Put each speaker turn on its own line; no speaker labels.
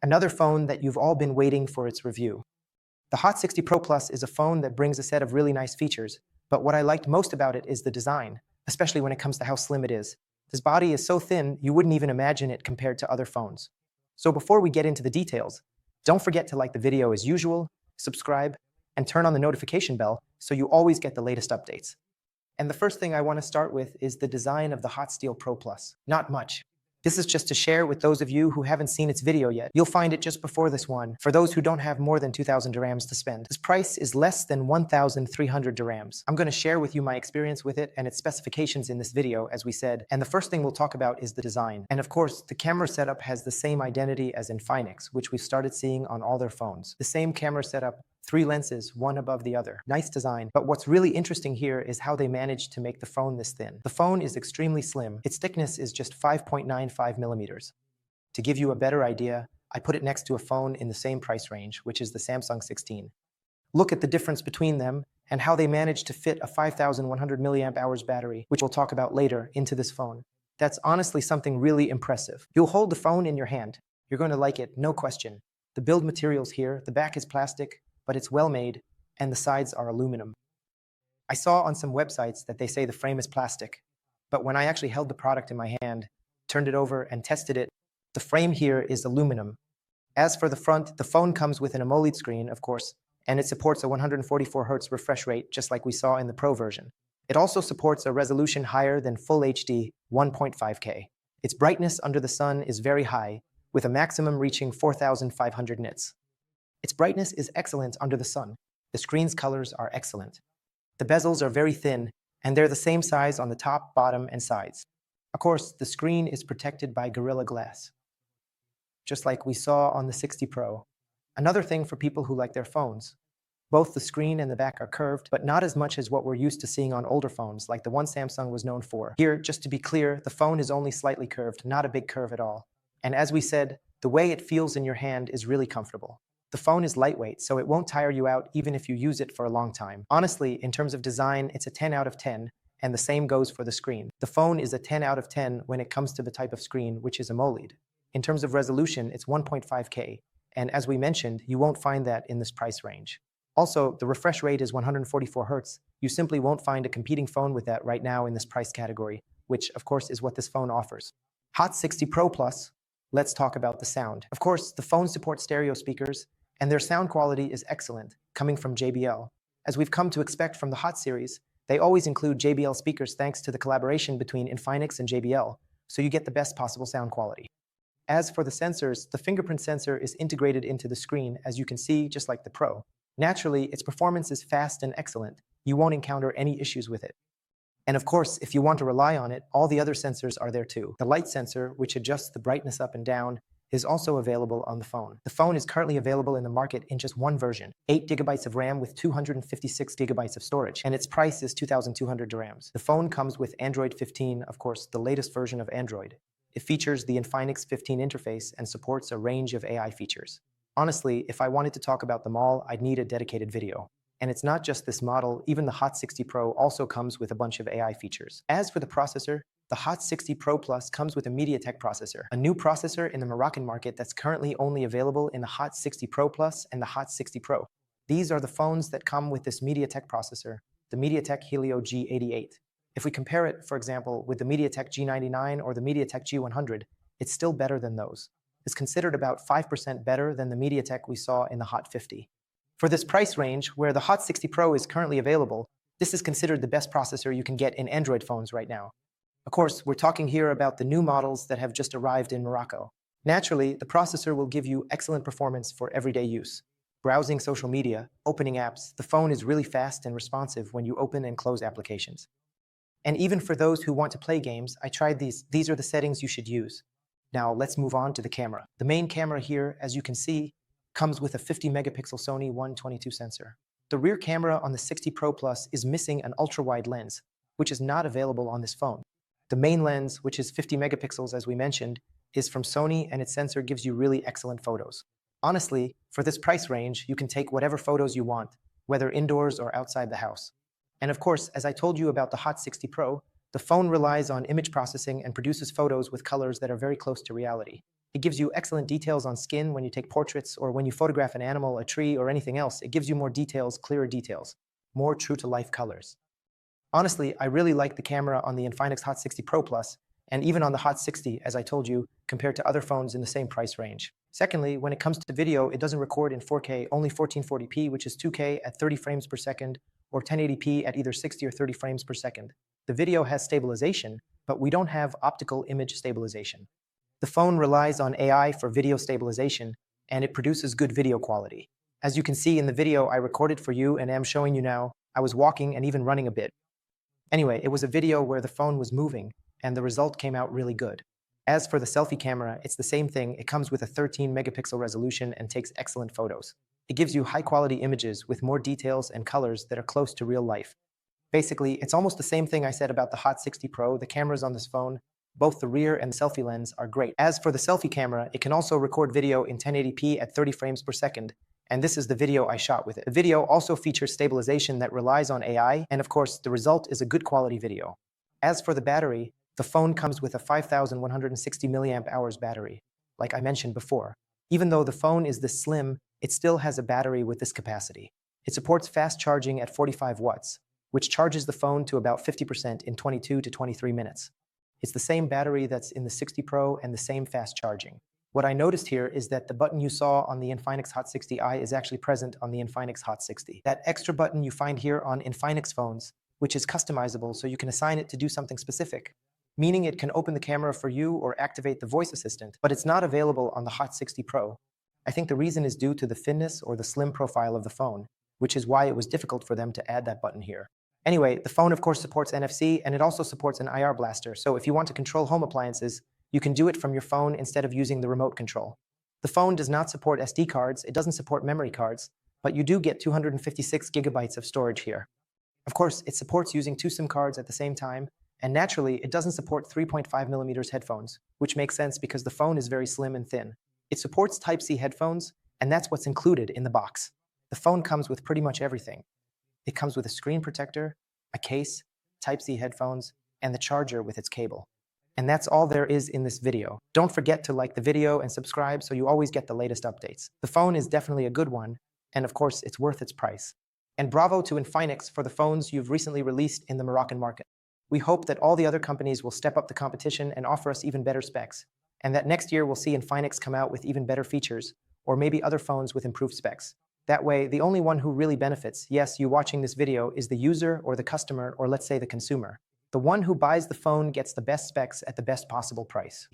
Another phone that you've all been waiting for its review. The Hot 60 Pro Plus is a phone that brings a set of really nice features, but what I liked most about it is the design, especially when it comes to how slim it is. This body is so thin, you wouldn't even imagine it compared to other phones. So before we get into the details, don't forget to like the video as usual, subscribe, and turn on the notification bell so you always get the latest updates. And the first thing I want to start with is the design of the Hot Steel Pro Plus. Not much. This is just to share with those of you who haven't seen its video yet. You'll find it just before this one, for those who don't have more than 2,000 dirhams to spend. This price is less than 1,300 dirhams. I'm going to share with you my experience with it and its specifications in this video, as we said, and the first thing we'll talk about is the design. And of course, the camera setup has the same identity as Infinix, which we've started seeing on all their phones. The same camera setup, 3 lenses, one above the other. Nice design. But what's really interesting here is how they managed to make the phone this thin. The phone is extremely slim. Its thickness is just 5.95 millimeters. To give you a better idea, I put it next to a phone in the same price range, which is the Samsung 16. Look at the difference between them and how they managed to fit a 5,100 milliamp hours battery, which we'll talk about later, into this phone. That's honestly something really impressive. You'll hold the phone in your hand. You're going to like it, no question. The build materials here, the back is plastic, but it's well made, and the sides are aluminum. I saw on some websites that they say the frame is plastic, but when I actually held the product in my hand, turned it over, and tested it, the frame here is aluminum. As for the front, the phone comes with an AMOLED screen, of course, and it supports a 144 Hz refresh rate, just like we saw in the Pro version. It also supports a resolution higher than Full HD 1.5K. Its brightness under the sun is very high, with a maximum reaching 4,500 nits. Its brightness is excellent under the sun. The screen's colors are excellent. The bezels are very thin, and they're the same size on the top, bottom, and sides. Of course, the screen is protected by Gorilla Glass, just like we saw on the 60 Pro. Another thing for people who like their phones. Both the screen and the back are curved, but not as much as what we're used to seeing on older phones, like the one Samsung was known for. Here, just to be clear, the phone is only slightly curved, not a big curve at all. And as we said, the way it feels in your hand is really comfortable. The phone is lightweight, so it won't tire you out even if you use it for a long time. Honestly, in terms of design, it's a 10 out of 10, and the same goes for the screen. The phone is a 10 out of 10 when it comes to the type of screen, which is AMOLED. In terms of resolution, it's 1.5K, and as we mentioned, you won't find that in this price range. Also, the refresh rate is 144 Hz. You simply won't find a competing phone with that right now in this price category, which of course is what this phone offers. Hot 60 Pro Plus, let's talk about the sound. Of course, the phone supports stereo speakers, and their sound quality is excellent, coming from JBL. As we've come to expect from the Hot series, they always include JBL speakers thanks to the collaboration between Infinix and JBL, so you get the best possible sound quality. As for the sensors, the fingerprint sensor is integrated into the screen, as you can see, just like the Pro. Naturally, its performance is fast and excellent. You won't encounter any issues with it. And of course, if you want to rely on it, all the other sensors are there too. The light sensor, which adjusts the brightness up and down, is also available on the phone. The phone is currently available in the market in just one version, 8 GB of RAM with 256 GB of storage, and its price is 2,200 dirhams. The phone comes with Android 15, of course, the latest version of Android. It features the Infinix 15 interface and supports a range of AI features. Honestly, if I wanted to talk about them all, I'd need a dedicated video. And it's not just this model, even the Hot 60 Pro also comes with a bunch of AI features. As for the processor, the Hot 60 Pro Plus comes with a MediaTek processor, a new processor in the Moroccan market that's currently only available in the Hot 60 Pro Plus and the Hot 60 Pro. These are the phones that come with this MediaTek processor, the MediaTek Helio G200. If we compare it, for example, with the MediaTek G99 or the MediaTek G100, it's still better than those. It's considered about 5% better than the MediaTek we saw in the Hot 50. For this price range, where the Hot 60 Pro is currently available, this is considered the best processor you can get in Android phones right now. Of course, we're talking here about the new models that have just arrived in Morocco. Naturally, the processor will give you excellent performance for everyday use. Browsing social media, opening apps, the phone is really fast and responsive when you open and close applications. And even for those who want to play games, I tried these. These are the settings you should use. Now let's move on to the camera. The main camera here, as you can see, comes with a 50 megapixel Sony 122 sensor. The rear camera on the 60 Pro Plus is missing an ultra-wide lens, which is not available on this phone. The main lens, which is 50 megapixels as we mentioned, is from Sony and its sensor gives you really excellent photos. Honestly, for this price range, you can take whatever photos you want, whether indoors or outside the house. And of course, as I told you about the Hot 60 Pro, the phone relies on image processing and produces photos with colors that are very close to reality. It gives you excellent details on skin when you take portraits or when you photograph an animal, a tree, or anything else. It gives you more details, clearer details, more true-to-life colors. Honestly, I really like the camera on the Infinix Hot 60 Pro Plus, and even on the Hot 60, as I told you, compared to other phones in the same price range. Secondly, when it comes to video, it doesn't record in 4K, only 1440p, which is 2K at 30 frames per second, or 1080p at either 60 or 30 frames per second. The video has stabilization, but we don't have optical image stabilization. The phone relies on AI for video stabilization, and it produces good video quality. As you can see in the video I recorded for you and am showing you now, I was walking and even running a bit. Anyway, it was a video where the phone was moving, and the result came out really good. As for the selfie camera, it's the same thing. It comes with a 13 megapixel resolution and takes excellent photos. It gives you high-quality images with more details and colors that are close to real life. Basically, it's almost the same thing I said about the Hot 60 Pro. The cameras on this phone, both the rear and the selfie lens, are great. As for the selfie camera, it can also record video in 1080p at 30 frames per second, and this is the video I shot with it. The video also features stabilization that relies on AI, and of course, the result is a good quality video. As for the battery, the phone comes with a 5,160 milliamp hours battery, like I mentioned before. Even though the phone is this slim, it still has a battery with this capacity. It supports fast charging at 45 watts, which charges the phone to about 50% in 22 to 23 minutes. It's the same battery that's in the 60 Pro and the same fast charging. What I noticed here is that the button you saw on the Infinix Hot 60i is actually present on the Infinix Hot 60. That extra button you find here on Infinix phones, which is customizable so you can assign it to do something specific, meaning it can open the camera for you or activate the voice assistant, but it's not available on the Hot 60 Pro. I think the reason is due to the thinness or the slim profile of the phone, which is why it was difficult for them to add that button here. Anyway, the phone of course supports NFC, and it also supports an IR blaster, so if you want to control home appliances, you can do it from your phone instead of using the remote control. The phone does not support SD cards, it doesn't support memory cards, but you do get 256 gigabytes of storage here. Of course, it supports using two SIM cards at the same time, and naturally, it doesn't support 3.5mm headphones, which makes sense because the phone is very slim and thin. It supports Type-C headphones, and that's what's included in the box. The phone comes with pretty much everything. It comes with a screen protector, a case, Type-C headphones, and the charger with its cable. And that's all there is in this video. Don't forget to like the video and subscribe so you always get the latest updates. The phone is definitely a good one, and of course, it's worth its price. And bravo to Infinix for the phones you've recently released in the Moroccan market. We hope that all the other companies will step up the competition and offer us even better specs, and that next year we'll see Infinix come out with even better features, or maybe other phones with improved specs. That way, the only one who really benefits, yes, you watching this video, is the user or the customer, or let's say the consumer. The one who buys the phone gets the best specs at the best possible price.